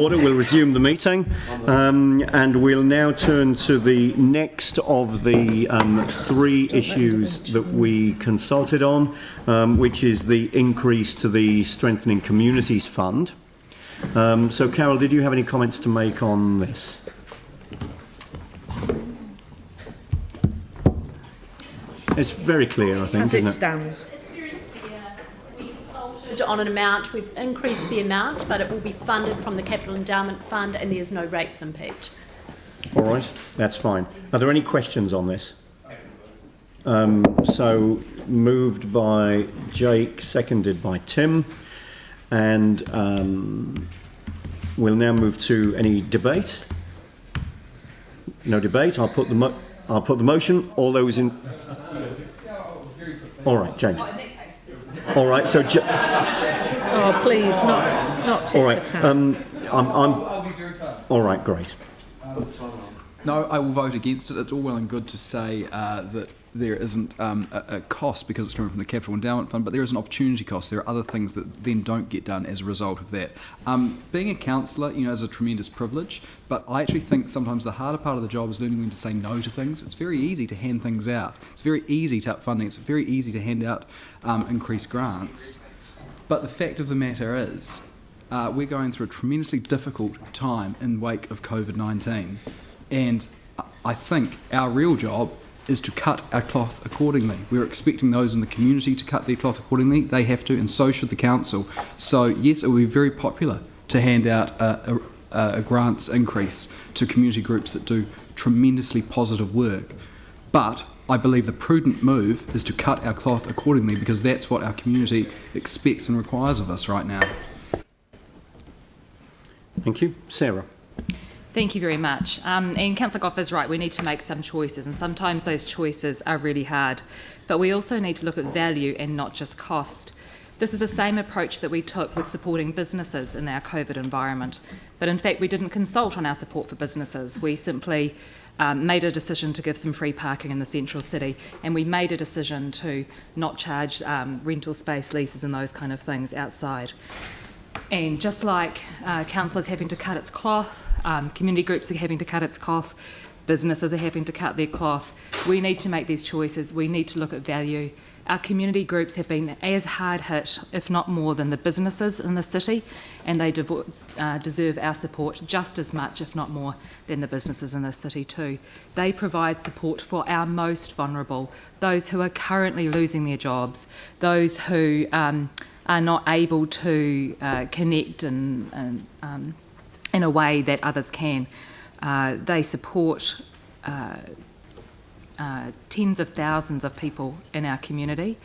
Order. We'll resume the meeting, and we'll now turn to the next of the three issues that we consulted on, which is the increase to the Strengthening Communities Fund. So, Carol, did you have any comments to make on this? It's very clear, I think, as isn't it it? stands. On an amount, we've increased the amount, but it will be funded from the Capital Endowment Fund, and there's no rates impact. All right, that's fine. Are there any questions on this? So moved by Jake, seconded by Tim, and we'll now move to any debate. No debate. I'll put the motion. All those in. All right, James. All right, so. Oh, please, not. All right. I'll be very fast. All right, great. No, I will vote against it. It's all well and good to say that there isn't a cost because it's coming from the Capital Endowment Fund, but there is an opportunity cost. There are other things that then don't get done as a result of that. Being a councillor, is a tremendous privilege, but I actually think sometimes the harder part of the job is learning when to say no to things. It's very easy to hand things out. It's very easy to up funding. It's very easy to hand out increased grants. But the fact of the matter is, we're going through a tremendously difficult time in wake of COVID-19. And I think our real job is to cut our cloth accordingly. We're expecting those in the community to cut their cloth accordingly. They have to, and so should the council. So yes, it will be very popular to hand out a grants increase to community groups that do tremendously positive work. But I believe the prudent move is to cut our cloth accordingly, because that's what our community expects and requires of us right now. Thank you. Sarah. Thank you very much. And Councillor Goff is right, we need to make some choices, and sometimes those choices are really hard. But we also need to look at value and not just cost. This is the same approach that we took with supporting businesses in our COVID environment. But in fact, we didn't consult on our support for businesses. We simply made a decision to give some free parking in the central city, and we made a decision to not charge rental space leases and those kind of things outside. And just like councillors having to cut its cloth, community groups are having to cut its cloth, businesses are having to cut their cloth, we need to make these choices. We need to look at value. Our community groups have been as hard hit, if not more, than the businesses in the city, and they deserve our support just as much, if not more, than the businesses in the city too. They provide support for our most vulnerable, those who are currently losing their jobs, those who are not able to connect in a way that others can. They support tens of thousands of people in our community,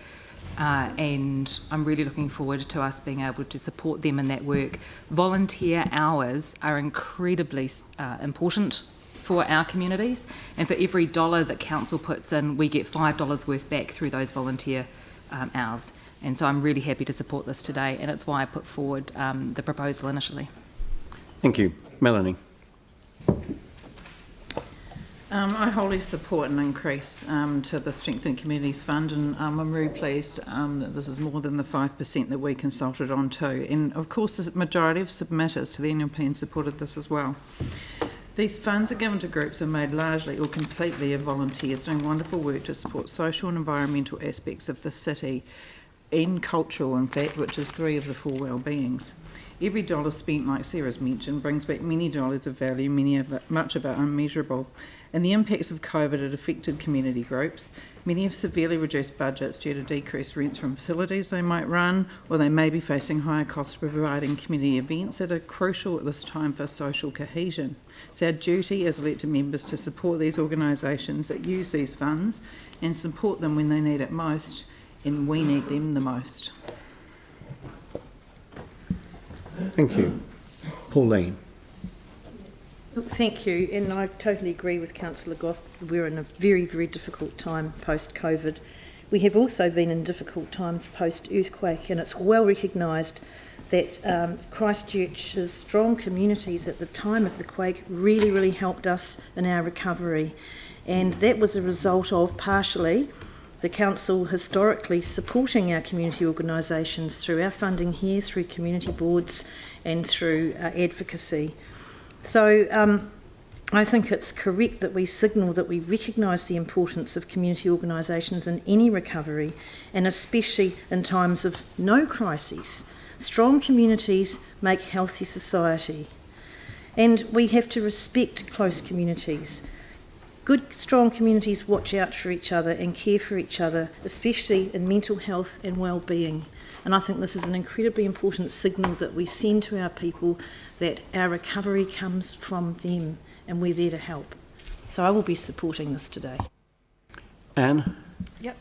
and I'm really looking forward to us being able to support them in that work. Volunteer hours are incredibly important for our communities, and for every dollar that council puts in, we get $5 worth back through those volunteer hours. And so I'm really happy to support this today, and it's why I put forward the proposal initially. Thank you. Melanie. I wholly support an increase to the Strengthening Communities Fund, and I'm really pleased that this is more than the 5% that we consulted on too. And of course, the majority of submitters to the annual plan supported this as well. These funds are given to groups and made largely or completely of volunteers doing wonderful work to support social and environmental aspects of the city, and cultural, in fact, which is 3 of the 4 well-beings. Every dollar spent, like Sarah's mentioned, brings back many dollars of value, much of it unmeasurable. And the impacts of COVID had affected community groups. Many have severely reduced budgets due to decreased rents from facilities they might run, or they may be facing higher costs for providing community events that are crucial at this time for social cohesion. It's our duty as elected members to support these organisations that use these funds and support them when they need it most, and we need them the most. Thank you. Pauline. Look, thank you, and I totally agree with Councillor Goff. We're in a very, very difficult time post-COVID. We have also been in difficult times post-earthquake, and it's well recognised that Christchurch's strong communities at the time of the quake really, really helped us in our recovery. And that was a result of, partially, the council historically supporting our community organisations through our funding here, through community boards and through advocacy. So I think it's correct that we signal that we recognise the importance of community organisations in any recovery, and especially in times of no crises. Strong communities make healthy society, and we have to respect close communities. Good, strong communities watch out for each other and care for each other, especially in mental health and well-being. And I think this is an incredibly important signal that we send to our people that our recovery comes from them and we're there to help. So I will be supporting this today. Anne? Yep.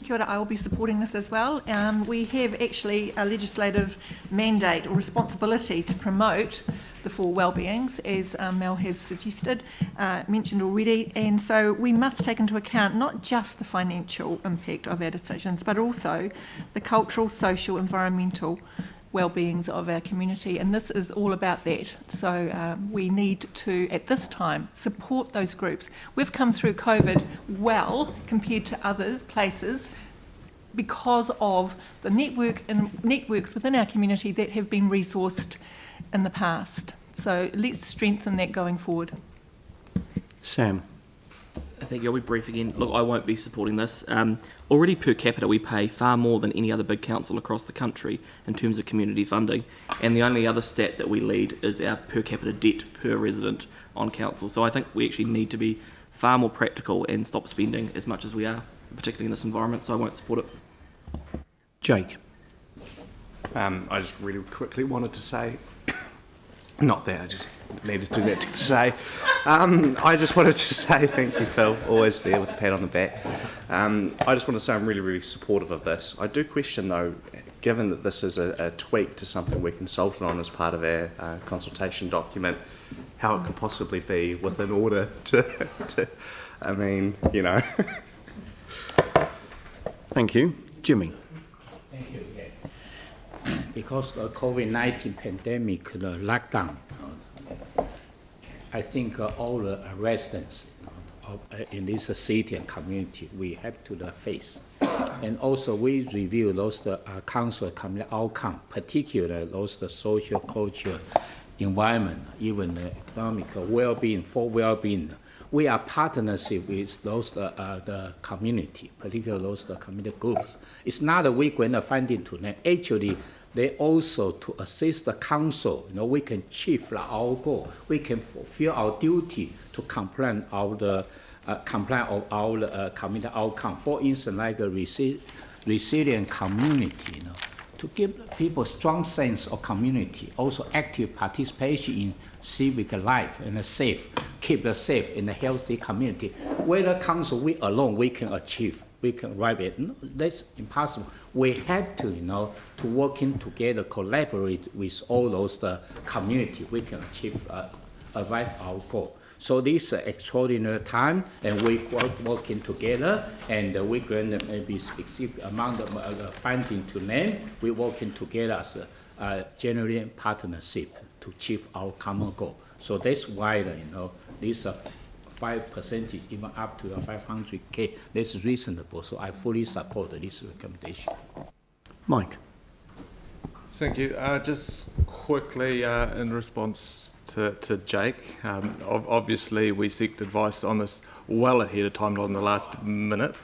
Kia ora, I will be supporting this as well. We have actually a legislative mandate or responsibility to promote the four wellbeings, as Mel has suggested, mentioned already, and so we must take into account not just the financial impact of our decisions, but also the cultural, social, environmental well-beings of our community, and this is all about that. So we need to, at this time, support those groups. We've come through COVID well compared to others, places, because of the networks within our community that have been resourced in the past. So let's strengthen that going forward. Sam? I think I'll be brief again. Look, I won't be supporting this. Already per capita we pay far more than any other big council across the country in terms of community funding, and the only other stat that we lead is our per capita debt per resident on council. So I think we actually need to be far more practical and stop spending as much as we are, particularly in this environment, so I won't support it. Jake? I just really quickly wanted to say, not that, I just needed to do that to say. I just wanted to say thank you, Phil, always there with a pat on the back. I just want to say I'm really, really supportive of this. I do question, though, given that this is a tweak to something we consulted on as part of our consultation document, how it could possibly be within order to I mean, you know. Thank you. Jimmy? Thank you. Because the COVID-19 pandemic, the lockdown, I think all the residents in this city and community, we have to face. And also we review those council community outcome, particularly those social, cultural, environment, even the economic well-being, for well-being. We are partnership with those the community, particularly those community groups. It's not that we're going to funding to them. Actually, they also to assist the council. You know, we can achieve our goal. We can fulfill our duty to comply of our community outcome. For instance, like a resilient community. You know, to give people a strong sense of community, also active participation in civic life and keep a safe and a healthy community. Whether council, we alone, we can achieve, we can arrive it. No, that's impossible. We have to, you know, to working together, collaborate with all those community, we can achieve, arrive our goal. So this extraordinary time, and we working together, and we're going to maybe specific amount of funding to them. We're working together as a genuine partnership to achieve our common goal. So that's why, you know, this 5%, even up to 500K, that's reasonable. So I fully support this recommendation. Mike? Thank you. Just quickly, in response to Jake, obviously we seeked advice on this well ahead of time, not in the last minute,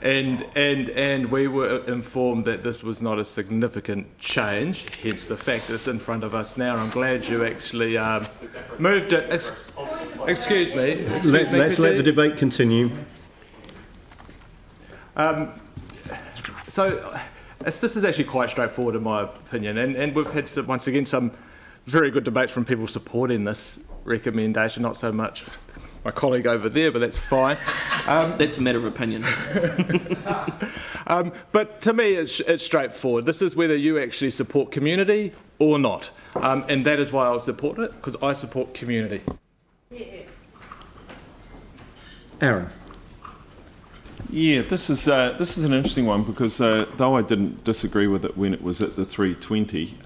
and we were informed that this was not a significant change, hence the fact that it's in front of us now. I'm glad you actually moved it. Excuse me. Let's let the debate continue. So this is actually quite straightforward in my opinion, and we've had once again some very good debates from people supporting this recommendation, not so much my colleague over there, but that's fine. That's a matter of opinion. But to me, it's straightforward. This is whether you actually support community or not, and that is why I'll support it, because I support community. Aaron? Yeah, this is an interesting one because though I didn't disagree with it when it was at the 320,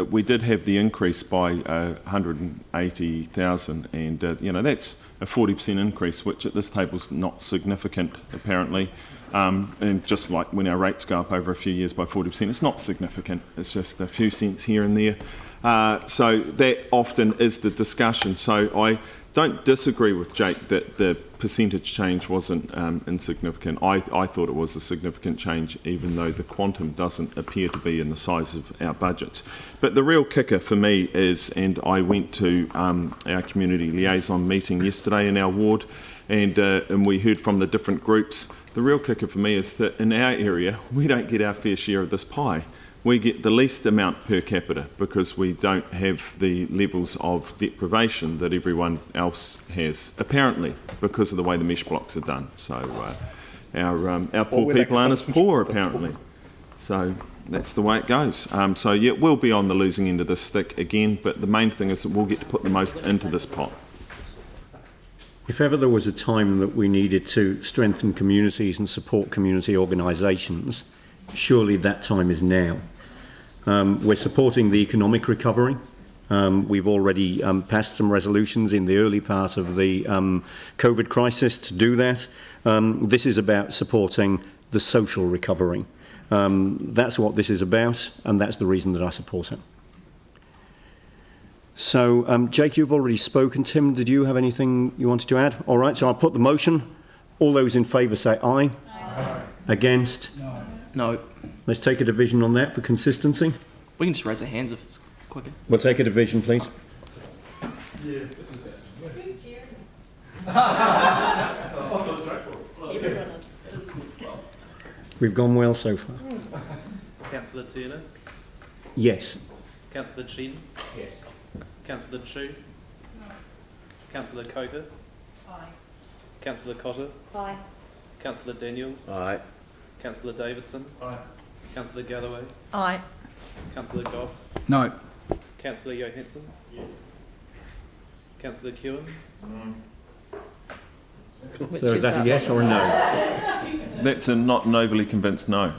we did have the increase by 180,000, and that's a 40% increase, which at this table is not significant apparently. And just like when our rates go up over a few years by 40%, it's not significant. It's just a few cents here and there. So that often is the discussion. So I don't disagree with Jake that the percentage change wasn't insignificant. I thought it was a significant change, even though the quantum doesn't appear to be in the size of our budgets. But the real kicker for me is, and I went to our community liaison meeting yesterday in our ward, and we heard from the different groups. The real kicker for me is that in our area, we don't get our fair share of this pie. We get the least amount per capita because we don't have the levels of deprivation that everyone else has, apparently, because of the way the mesh blocks are done. So our poor people aren't as poor, apparently. So that's the way it goes. So yeah, we'll be on the losing end of this stick again, but the main thing is that we'll get to put the most into this pot. If ever there was a time that we needed to strengthen communities and support community organisations, surely that time is now. We're supporting the economic recovery. We've already passed some resolutions in the early part of the COVID crisis to do that. This is about supporting the social recovery. That's what this is about, and that's the reason that I support it. So, Jake, you've already spoken. Tim, did you have anything you wanted to add? All right, so I'll put the motion. All those in favour say aye. Aye. Against? No. No. Let's take a division on that for consistency. We can just raise our hands if it's quicker. We'll take a division, please. Yeah, this is better. We've gone well so far. Councillor Turner? Yes. Councillor Chen? Yes. Councillor Chu? No. Councillor Coker? Aye. Councillor Cotter? Aye. Councillor Daniels? Aye. Councillor Davidson? Aye. Councillor Galloway? Aye. Councillor Goff? No. Councillor Johansson? Yes. Councillor Kewen? So is that a yes or a no? That's a not an overly convinced no.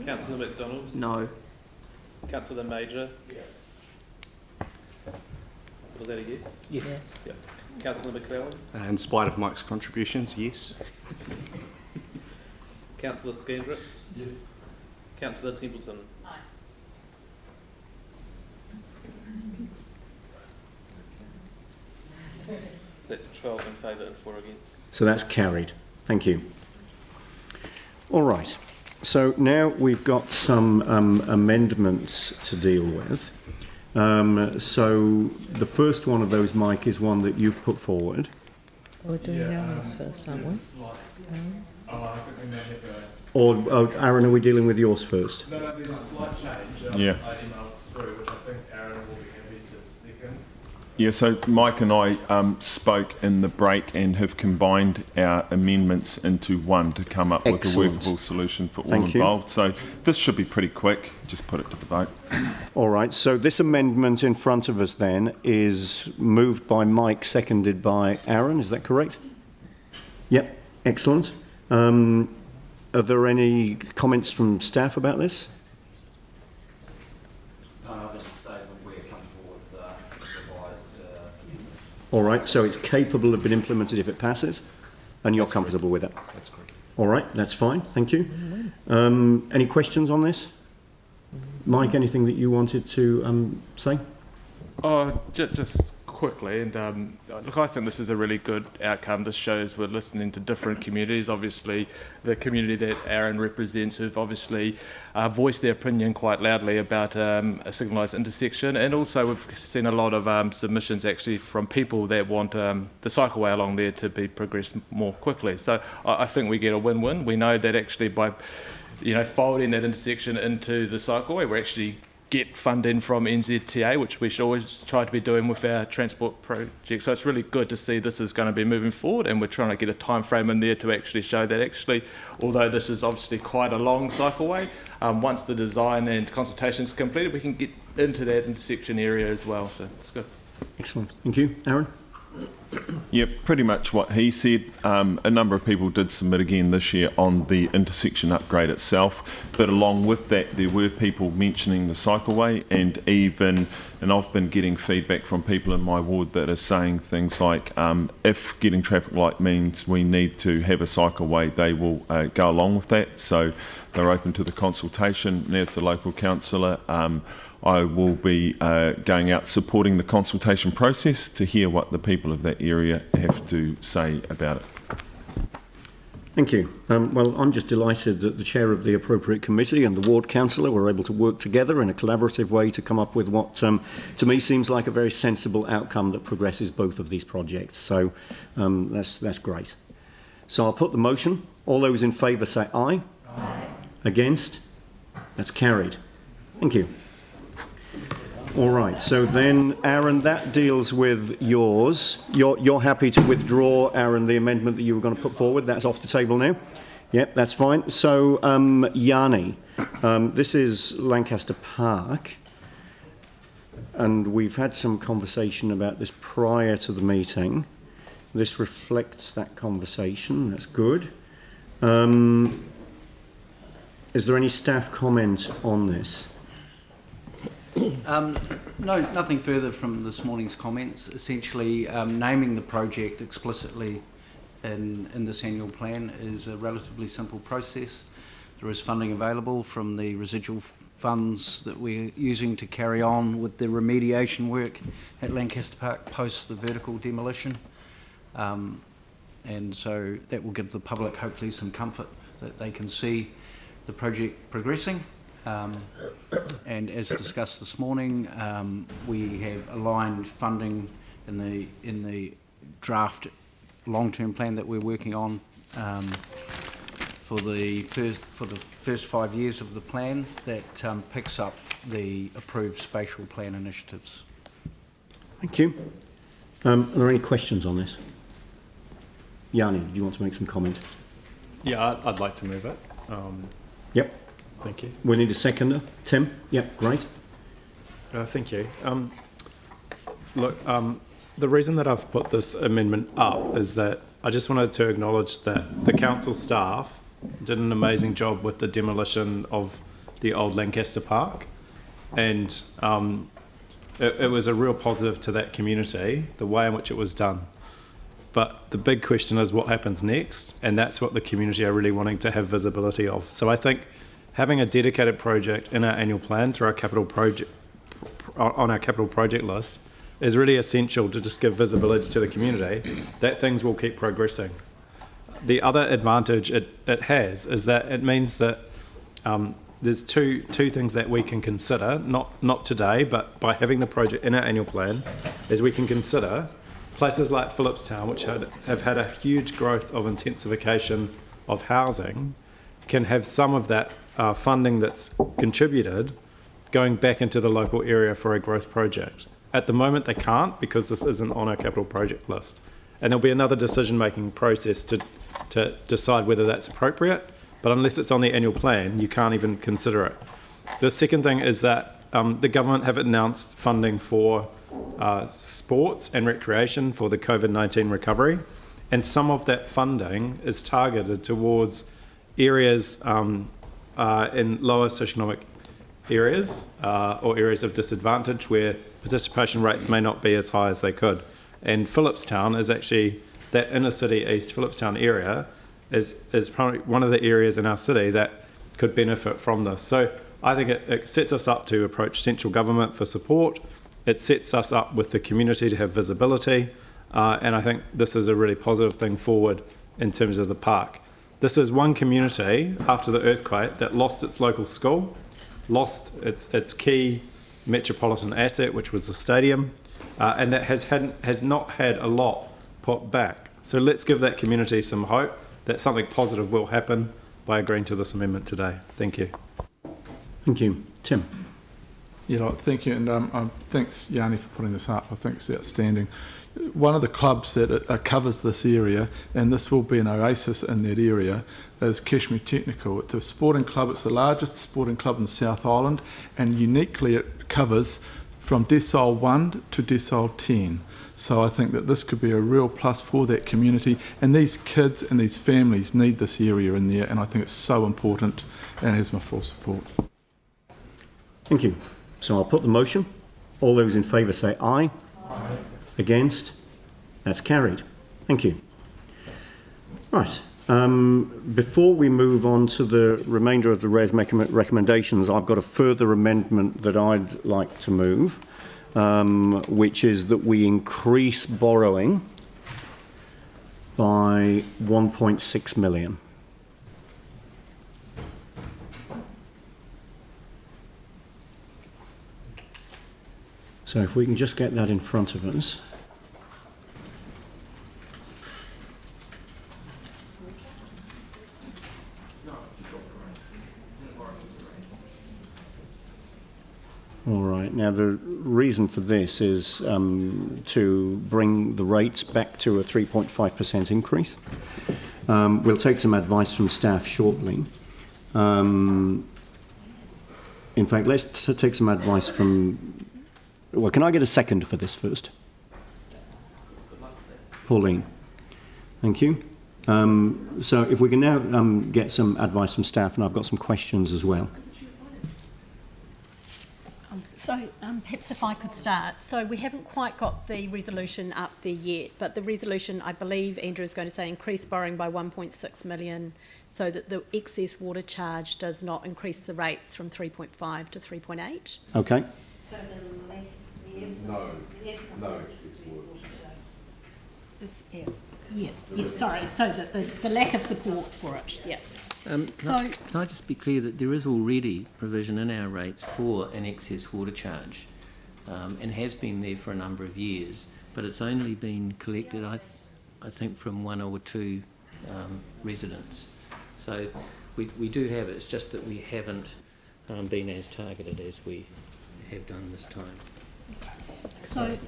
Councillor McDonald? No. Councillor Major? Was that a yes? Yes. Yep. Councillor McClellan? In spite of Mike's contributions, yes. Councillor Scandrett? Yes. Councillor Templeton? Aye. So that's 12 in favour and 4 against. So that's carried. Thank you. All right. So now we've got some amendments to deal with. So the first one of those, Mike, is one that you've put forward. We're doing Aaron's first, aren't we? I think we may have a... Or, Aaron, are we dealing with yours first? No, there's a slight change. Yeah. I emailed through, which I think Aaron will be happy to second. Yeah, so Mike and I spoke in the break and have combined our amendments into one to come up with a workable solution for all involved. So this should be pretty quick. Just put it to the vote. All right, so this amendment in front of us then is moved by Mike, seconded by Aaron. Is that correct? Yep, excellent. Are there any comments from staff about this? All right, so it's capable of being implemented if it passes, and you're comfortable with it? That's correct. All right, that's fine, thank you. Any questions on this? Mike, anything that you wanted to say? Just quickly, and look, I think this is a really good outcome. This shows we're listening to different communities. Obviously, the community that Aaron represents have obviously voiced their opinion quite loudly about a signalised intersection, and also we've seen a lot of submissions actually from people that want the cycleway along there to be progressed more quickly. So I think we get a win-win. We know that actually by folding that intersection into the cycleway, we're actually get funding from NZTA, which we should always try to be doing with our transport projects. So it's really good to see this is going to be moving forward, and we're trying to get a time frame in there to actually show that actually, although this is obviously quite a long cycleway, once the design and consultation is completed, we can get into that intersection area as well. So it's good. Excellent. Thank you. Aaron? Yeah, pretty much what he said. A number of people did submit again this year on the intersection upgrade itself, but along with that there were people mentioning the cycleway, and I've been getting feedback from people in my ward that are saying things like if getting traffic light means we need to have a cycleway, they will go along with that. So they're open to the consultation. And as the local councillor, I will be going out supporting the consultation process to hear what the people of that area have to say about it. Thank you. Well, I'm just delighted that the chair of the appropriate committee and the ward councillor were able to work together in a collaborative way to come up with what, to me, seems like a very sensible outcome that progresses both of these projects. So that's great. So I'll put the motion. All those in favour say aye. Aye. Against? That's carried. Thank you. All right, so then, Aaron, that deals with yours. You're happy to withdraw, Aaron, the amendment that you were going to put forward? That's off the table now? Yep, that's fine. So, Yanni, this is Lancaster Park, and we've had some conversation about this prior to the meeting. This reflects that conversation. That's good. Is there any staff comment on this? No, nothing further from this morning's comments. Essentially, naming the project explicitly in this annual plan is a relatively simple process. There is funding available from the residual funds that we're using to carry on with the remediation work at Lancaster Park post the vertical demolition. And so that will give the public hopefully some comfort that they can see the project progressing. And as discussed this morning, we have aligned funding in the draft long-term plan that we're working on for the first 5 years of the plan that picks up the approved spatial plan initiatives. Thank you. Are there any questions on this? Yanni, do you want to make some comment? Yeah, I'd like to move it. Yep. Thank you. We need a seconder. Tim? Yep, great. Thank you. Look, the reason that I've put this amendment up is that I just wanted to acknowledge that the council staff did an amazing job with the demolition of the old Lancaster Park, and it was a real positive to that community, the way in which it was done. But the big question is what happens next, and that's what the community are really wanting to have visibility of. So I think having a dedicated project in our annual plan through our capital project on our capital project list is really essential to just give visibility to the community that things will keep progressing. The other advantage it has is that it means that there's two things that we can consider, not today, but by having the project in our annual plan, is we can consider places like Phillipstown, which have had a huge growth of intensification of housing, can have some of that funding that's contributed going back into the local area for a growth project. At the moment they can't because this isn't on our capital project list. And there'll be another decision-making process to decide whether that's appropriate, but unless it's on the annual plan, you can't even consider it. The second thing is that the government have announced funding for sports and recreation for the COVID-19 recovery, and some of that funding is targeted towards areas in lower socioeconomic areas or areas of disadvantage where participation rates may not be as high as they could. And Phillipstown is actually, that inner city East Phillipstown area is probably one of the areas in our city that could benefit from this. So I think it sets us up to approach central government for support. It sets us up with the community to have visibility. And I think this is a really positive thing forward in terms of the park. This is one community after the earthquake that lost its local school, lost its key metropolitan asset, which was the stadium, and that has not had a lot put back. So let's give that community some hope that something positive will happen by agreeing to this amendment today. Thank you. Thank you. Tim? Yeah, thank you, and thanks, Yanni, for putting this up. I think it's outstanding. One of the clubs that covers this area, and this will be an oasis in that area, is Kashmir Technical. It's a sporting club. It's the largest sporting club in the South Island, and uniquely it covers from decile 1 to decile 10. So I think that this could be a real plus for that community, and these kids and these families need this area in there, and I think it's so important and has my full support. Thank you. So I'll put the motion. All those in favour say aye. Aye. Against? That's carried. Thank you. Right. Before we move on to the remainder of the RES recommendations, I've got a further amendment that I'd like to move, which is that we increase borrowing by 1.6 million. So if we can just get that in front of us. All right. Now, the reason for this is to bring the rates back to a 3.5% increase. We'll take some advice from staff shortly. In fact, let's take some advice from... Well, can I get a second for this first? Pauline. Thank you. So if we can now get some advice from staff, and I've got some questions as well. So perhaps if I could start. So we haven't quite got the resolution up there yet, but the resolution, I believe Andrew is going to say increase borrowing by 1.6 million so that the excess water charge does not increase the rates from 3.5 to 3.8. Okay. So the absence sorry. So that the lack of support for it. Yeah. Can I just be clear that there is already provision in our rates for an excess water charge, and has been there for a number of years, but it's only been collected, I think, from one or two residents. So we do have it, it's just that we haven't been as targeted as we have done this time. So,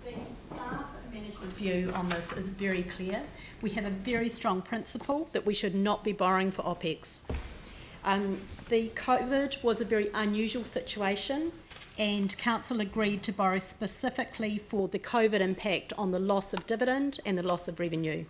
the staff management view on this is very clear. We have a very strong principle that we should not be borrowing for OPEX. The COVID was a very unusual situation, and Council agreed to borrow specifically for the COVID impact on the loss of dividend and the loss of revenue.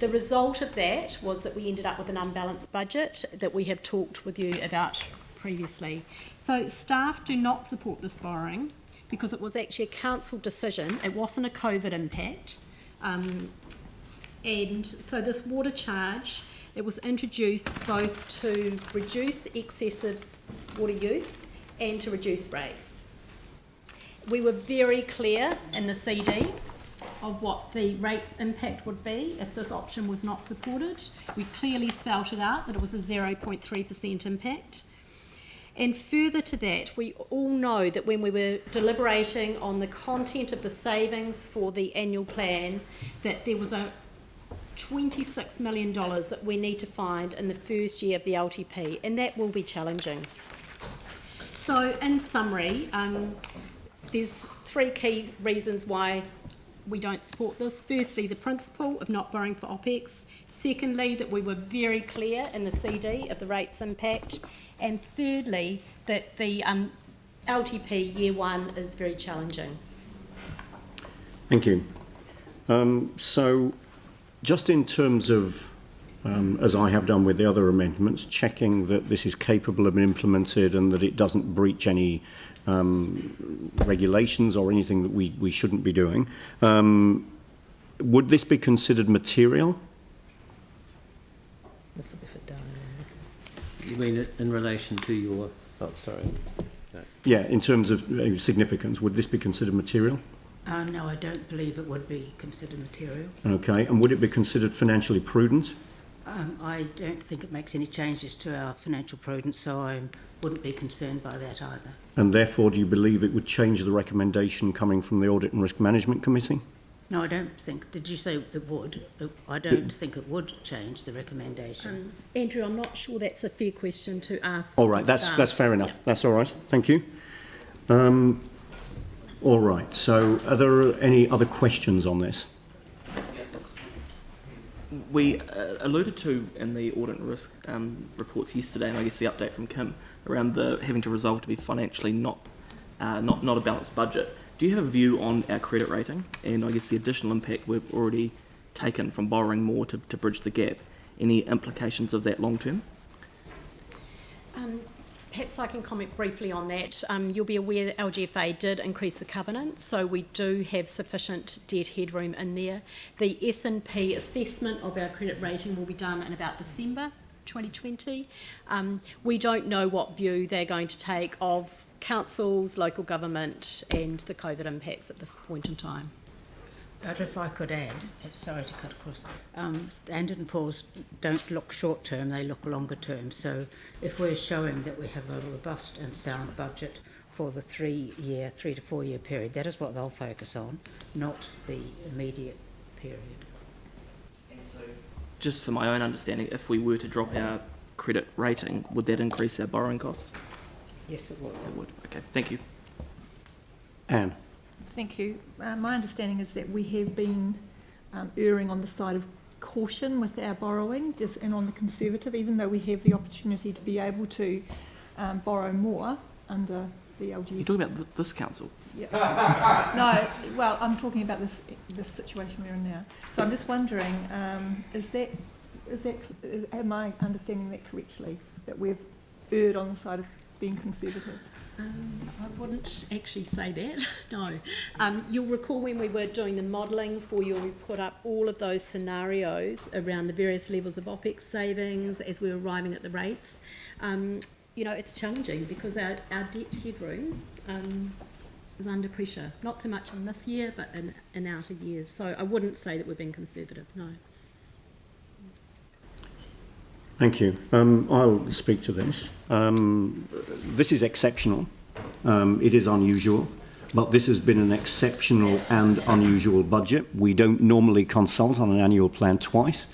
The result of that was that we ended up with an unbalanced budget that we have talked with you about previously. So staff do not support this borrowing because it was actually a council decision. It wasn't a COVID impact. And so this water charge, it was introduced both to reduce excessive water use and to reduce rates. We were very clear in the CD of what the rates impact would be if this option was not supported. We clearly spelt it out that it was a 0.3% impact. And further to that, we all know that when we were deliberating on the content of the savings for the annual plan, that there was a $26 million that we need to find in the first year of the LTP, and that will be challenging. So in summary, there's three key reasons why we don't support this. Firstly, the principle of not borrowing for OPEX. Secondly, that we were very clear in the CD of the rates impact. And thirdly, that the LTP year one is very challenging. Thank you. So just in terms of, as I have done with the other amendments, checking that this is capable of being implemented and that it doesn't breach any regulations or anything that we shouldn't be doing, would this be considered material? This will be for Darren. You mean in relation to your... Oh, sorry. No. Yeah, in terms of significance, would this be considered material? No, I don't believe it would be considered material. Okay, and would it be considered financially prudent? I don't think it makes any changes to our financial prudence, so I wouldn't be concerned by that either. And therefore, do you believe it would change the recommendation coming from the Audit and Risk Management Committee? No, I don't think. Did you say it would? I don't think it would change the recommendation. Andrew, I'm not sure that's a fair question to ask. All right, that's fair enough. Yeah. That's all right. Thank you. All right. So, are there any other questions on this? we alluded to in the audit and risk reports yesterday, and I guess the update from Kim around the having to resolve to be financially not a balanced budget. Do you have a view on our credit rating and I guess the additional impact we've already taken from borrowing more to bridge the gap? Any implications of that long term? Perhaps I can comment briefly on that. You'll be aware that LGFA did increase the covenant, so we do have sufficient debt headroom in there. The S&P assessment of our credit rating will be done in about December 2020. We don't know what view they're going to take of councils, local government and the COVID impacts at this point in time. But if I could add, sorry to cut across, Standard & Poor's don't look short term, they look longer term. So if we're showing that we have a robust and sound budget for the 3 to 4 year period, that is what they'll focus on, not the immediate period. And so, just for my own understanding, if we were to drop our credit rating, would that increase our borrowing costs? Yes, it would. It would. Okay, thank you. Anne. Thank you. My understanding is that we have been erring on the side of caution with our borrowing and on the conservative, even though we have the opportunity to be able to borrow more under the LGF. You're talking about this council? Yeah. No, well, I'm talking about this situation we're in now. So I'm just wondering, am I understanding that correctly, that we've erred on the side of being conservative? I wouldn't actually say that, no. You'll recall when we were doing the modelling for you, we put up all of those scenarios around the various levels of OPEX savings as we were arriving at the rates. You know, it's challenging because our debt headroom is under pressure, not so much in this year, but in outer years. So I wouldn't say that we're being conservative, no. Thank you. I'll speak to this. This is exceptional. It is unusual, but this has been an exceptional and unusual budget. We don't normally consult on an annual plan twice.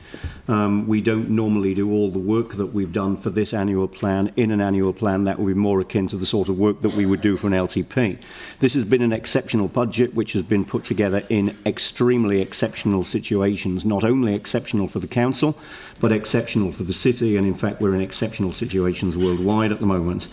We don't normally do all the work that we've done for this annual plan in an annual plan that would be more akin to the sort of work that we would do for an LTP. This has been an exceptional budget which has been put together in extremely exceptional situations, not only exceptional for the council, but exceptional for the city, and in fact we're in exceptional situations worldwide at the moment.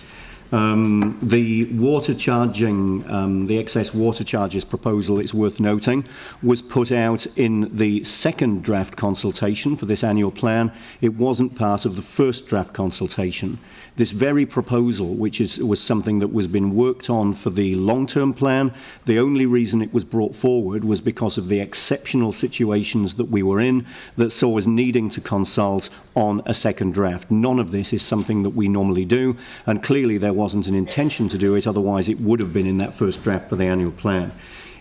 The water charging, the excess water charges proposal, it's worth noting, was put out in the second draft consultation for this annual plan. It wasn't part of the first draft consultation. This very proposal, which was something that was been worked on for the long-term plan, the only reason it was brought forward was because of the exceptional situations that we were in that saw us needing to consult on a second draft. None of this is something that we normally do, and clearly there wasn't an intention to do it, otherwise it would have been in that first draft for the annual plan.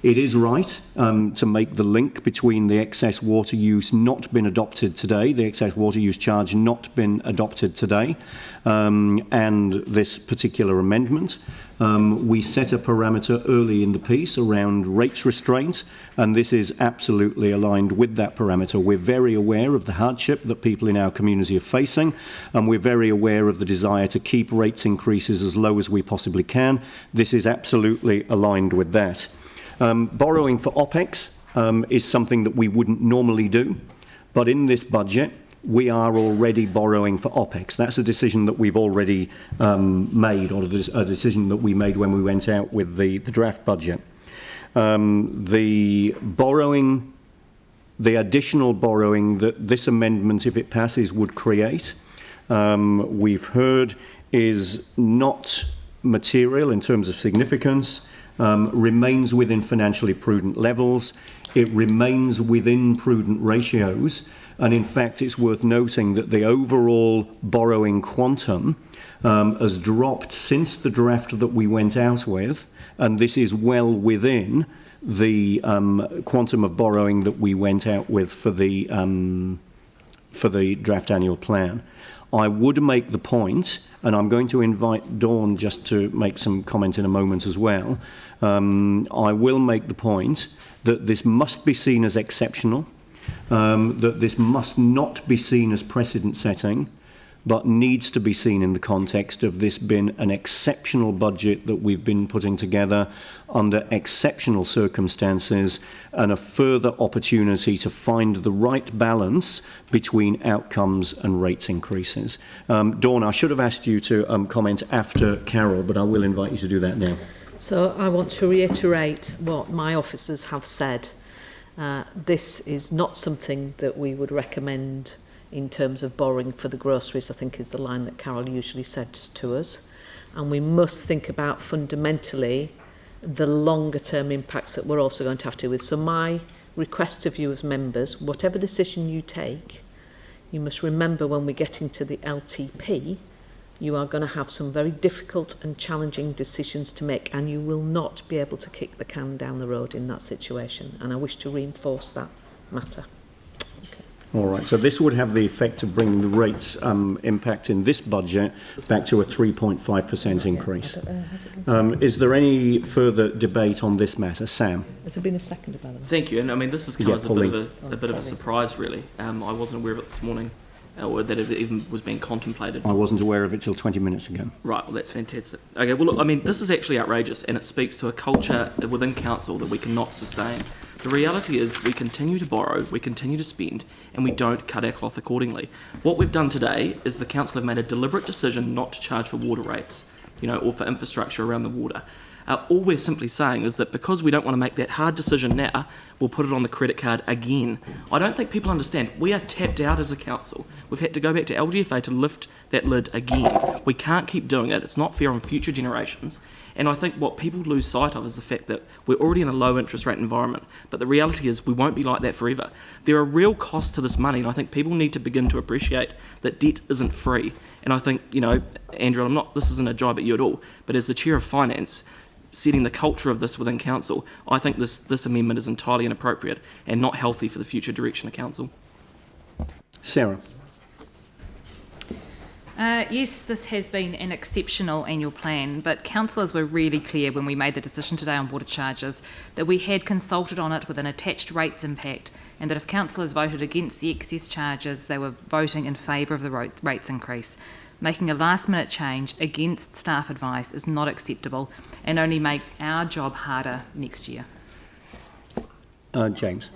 It is right to make the link between the excess water use not been adopted today, the excess water use charge not been adopted today, and this particular amendment. We set a parameter early in the piece around rates restraint, and this is absolutely aligned with that parameter. We're very aware of the hardship that people in our community are facing, and we're very aware of the desire to keep rates increases as low as we possibly can. This is absolutely aligned with that. Borrowing for OPEX is something that we wouldn't normally do, but in this budget we are already borrowing for OPEX. That's a decision that we've already made, or a decision that we made when we went out with the draft budget. The borrowing, the additional borrowing that this amendment, if it passes, would create, we've heard is not material in terms of significance. Remains within financially prudent levels. It remains within prudent ratios, and in fact it's worth noting that the overall borrowing quantum has dropped since the draft that we went out with, and this is well within the quantum of borrowing that we went out with for the draft annual plan. I would make the point, and I'm going to invite Dawn just to make some comment in a moment as well. I will make the point that this must be seen as exceptional, that this must not be seen as precedent setting, but needs to be seen in the context of this being an exceptional budget that we've been putting together under exceptional circumstances, and a further opportunity to find the right balance between outcomes and rates increases. Dawn, I should have asked you to comment after Carol, but I will invite you to do that now. So I want to reiterate what my officers have said. This is not something that we would recommend in terms of borrowing for the groceries, I think is the line that Carol usually says to us. And we must think about fundamentally the longer term impacts that we're also going to have to deal with. So my request of you as members, whatever decision you take, you must remember when we get into the LTP, you are going to have some very difficult and challenging decisions to make, and you will not be able to kick the can down the road in that situation. And I wish to reinforce that matter. All right, so this would have the effect of bringing the rates impact in this budget back to a 3.5% increase. Is there any further debate on this matter? Sam? Has there been a second development? Thank you, and I mean this is kind of a bit of a surprise, really. I wasn't aware of it this morning, or that it even was being contemplated. I wasn't aware of it till 20 minutes ago. Right, well that's fantastic. Okay, well look, I mean this is actually outrageous, and it speaks to a culture within council that we cannot sustain. The reality is we continue to borrow, we continue to spend, and we don't cut our cloth accordingly. What we've done today is the council have made a deliberate decision not to charge for water rates, or for infrastructure around the water. All we're simply saying is that because we don't want to make that hard decision now, we'll put it on the credit card again. I don't think people understand. We are tapped out as a council. We've had to go back to LGFA to lift that lid again. We can't keep doing it. It's not fair on future generations. And I think what people lose sight of is the fact that we're already in a low interest rate environment, but the reality is we won't be like that forever. There are real costs to this money, and I think people need to begin to appreciate that debt isn't free. And I think, Andrew, this isn't a jibe at you at all, but as the Chair of Finance, setting the culture of this within council, I think this amendment is entirely inappropriate and not healthy for the future direction of council. Sarah? Yes, this has been an exceptional annual plan, but councillors were really clear when we made the decision today on water charges that we had consulted on it with an attached rates impact, and that if councillors voted against the excess charges, they were voting in favour of the rates increase. Making a last-minute change against staff advice is not acceptable and only makes our job harder next year. James?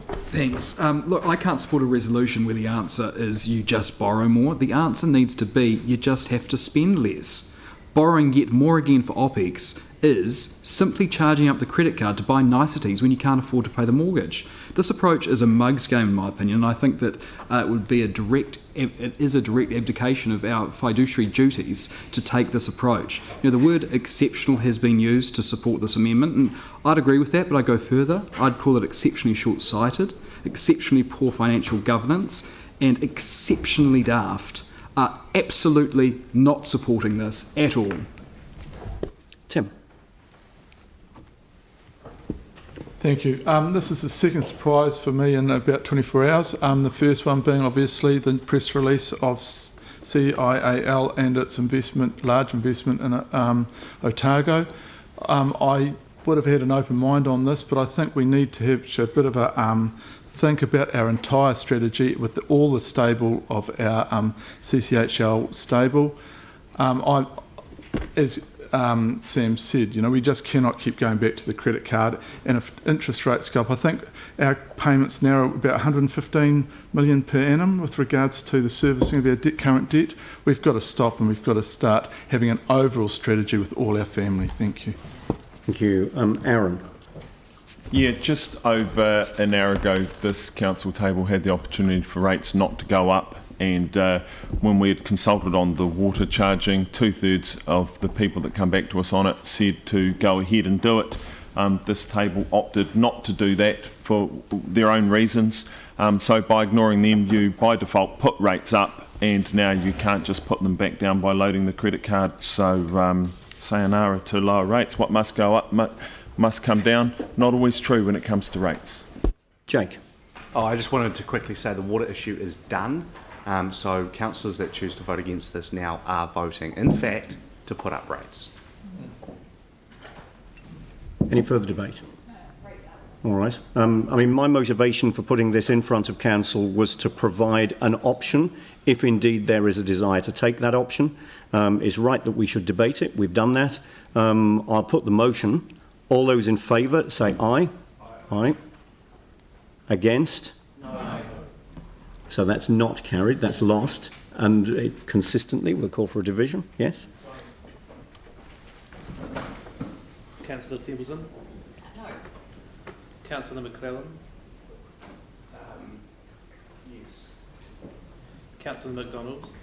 Thanks. Look, I can't support a resolution where the answer is you just borrow more. The answer needs to be you just have to spend less. Borrowing yet more again for OPEX is simply charging up the credit card to buy niceties when you can't afford to pay the mortgage. This approach is a mug's game, in my opinion, and I think that it is a direct abdication of our fiduciary duties to take this approach. The word exceptional has been used to support this amendment, and I'd agree with that, but I'd go further. I'd call it exceptionally short-sighted, exceptionally poor financial governance, and exceptionally daft. Absolutely not supporting this at all. Tim? Thank you. This is the second surprise for me in about 24 hours. The first one being obviously the press release of CIAL and its large investment in Otago. I would have had an open mind on this, but I think we need to have a bit of a think about our entire strategy with all the stable of our CCHL stable. As Sam said, we just cannot keep going back to the credit card, and if interest rates go up, I think our payments now are about 115 million per annum with regards to the servicing of our current debt. We've got to stop, and we've got to start having an overall strategy with all our family. Thank you. Thank you. Aaron? Yeah, just over an hour ago, this council table had the opportunity for rates not to go up, and when we had consulted on the water charging, 2/3 of the people that come back to us on it said to go ahead and do it. This table opted not to do that for their own reasons, so by ignoring them, you by default put rates up, and now you can't just put them back down by loading the credit card. So sayonara to lower rates. What must go up must come down. Not always true when it comes to rates. Jake? I just wanted to quickly say the water issue is done. So councillors that choose to vote against this now are voting, in fact, to put up rates. Any further debate? All right. I mean, my motivation for putting this in front of council was to provide an option, if indeed there is a desire to take that option. It's right that we should debate it. We've done that. I'll put the motion. All those in favour, say aye. Aye. Against? No. So that's not carried. That's lost. And consistently, we'll call for a division. Yes? Councillor Templeton? No. Councillor McClellan? Yes. Councillor McDonald?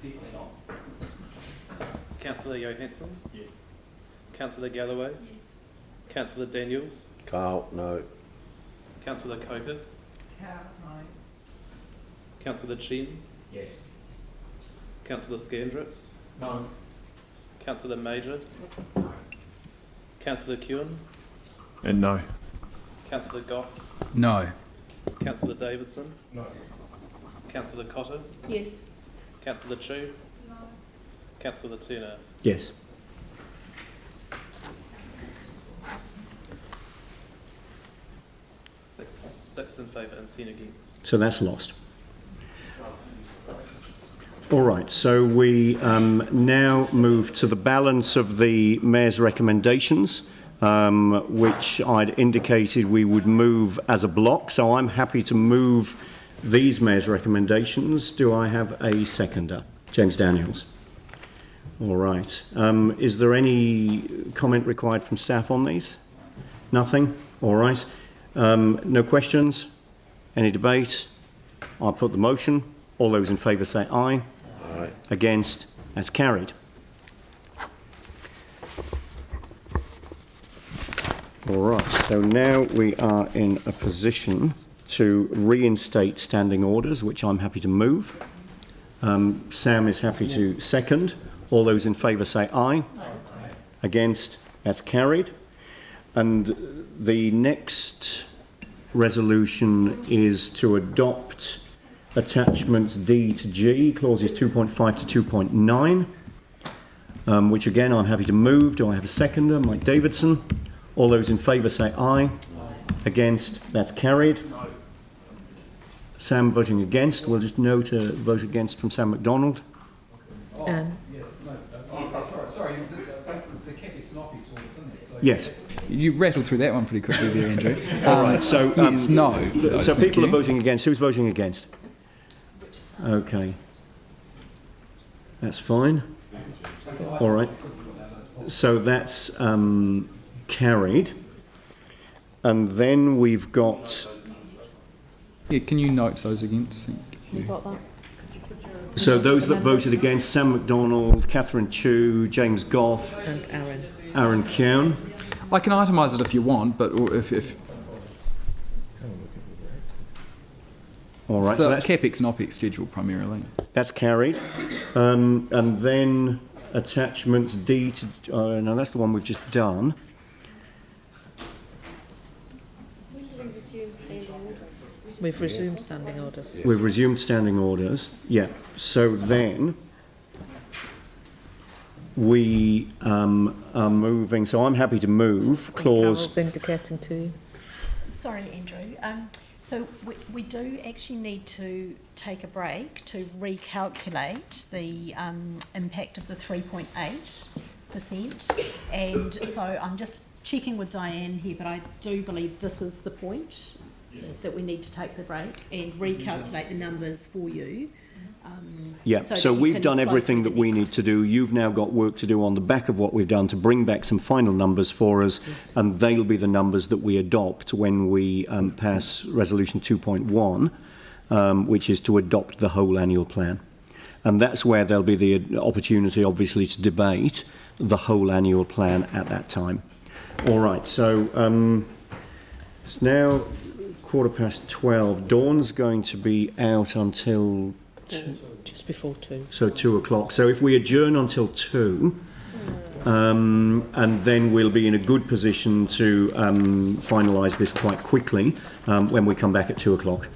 Definitely not. Councillor Johansson? Yes. Councillor Galloway? Yes. Councillor Daniels? Carl, no. Councillor Coker? Carl, no. Councillor Chen? Yes. Councillor Scandrett? No. Councillor Major? Councillor Kewen? And no. Councillor Goff? No. Councillor Davidson? No. Councillor Cotter? Yes. Councillor Chu? No. Councillor Turner? Yes. That's 6 in favour and 10 against. So that's lost. All right, so we now move to the balance of the Mayor's recommendations, which I'd indicated we would move as a block. So I'm happy to move these Mayor's recommendations. Do I have a seconder? James Daniels. All right. Is there any comment required from staff on these? Nothing? All right. No questions? Any debate? I'll put the motion. All those in favour say aye. Aye. Against? That's carried. All right, so now we are in a position to reinstate standing orders, which I'm happy to move. Sam is happy to second. All those in favour say aye. Aye. Against? That's carried. And the next resolution is to adopt attachments D to G, clauses 2.5 to 2.9, which again I'm happy to move. Do I have a seconder? Mike Davidson. All those in favour say aye. Aye. Against? That's carried. No. Sam voting against. We'll just note a vote against from Sam MacDonald. Sorry, the CapEx and OpEx all within that. So yes. You rattled through that one pretty quickly there, Andrew. All right, so yes, no. So people are voting against. Who's voting against? Okay. That's fine. All right. So that's carried. And then we've got... Yeah, can you note those against? Thank you. Got that? So those that voted against: Sam MacDonald, Catherine Chu, James Goff, and Aaron Keown. I can itemise it if you want, but if all right, it's the so that's CapEx and OpEx schedule primarily. That's carried, and then attachments D to no, that's the one we've just done. We've resumed standing orders. We've resumed standing orders. Yeah. So then we are moving. So I'm happy to move clause. Carol's indicating to you. Sorry, Andrew. So we do actually need to take a break to recalculate the impact of the 3.8%. And so I'm just checking with Diane here, but I do believe this is the point. Yes. That we need to take the break and recalculate the numbers for you. Yeah, so we've done everything that we need to do. You've now got work to do on the back of what we've done to bring back some final numbers for us, yes. And they'll be the numbers that we adopt when we pass Resolution 2.1, which is to adopt the whole annual plan. And that's where there'll be the opportunity, obviously, to debate the whole annual plan at that time. All right, so it's now 12:15. Dawn's going to be out until just before 2. So 2 o'clock. So if we adjourn until 2, and then we'll be in a good position to finalise this quite quickly when we come back at 2 o'clock.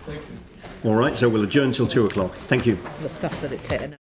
All right. So we'll adjourn till 2 o'clock. Thank you. The staff said it take an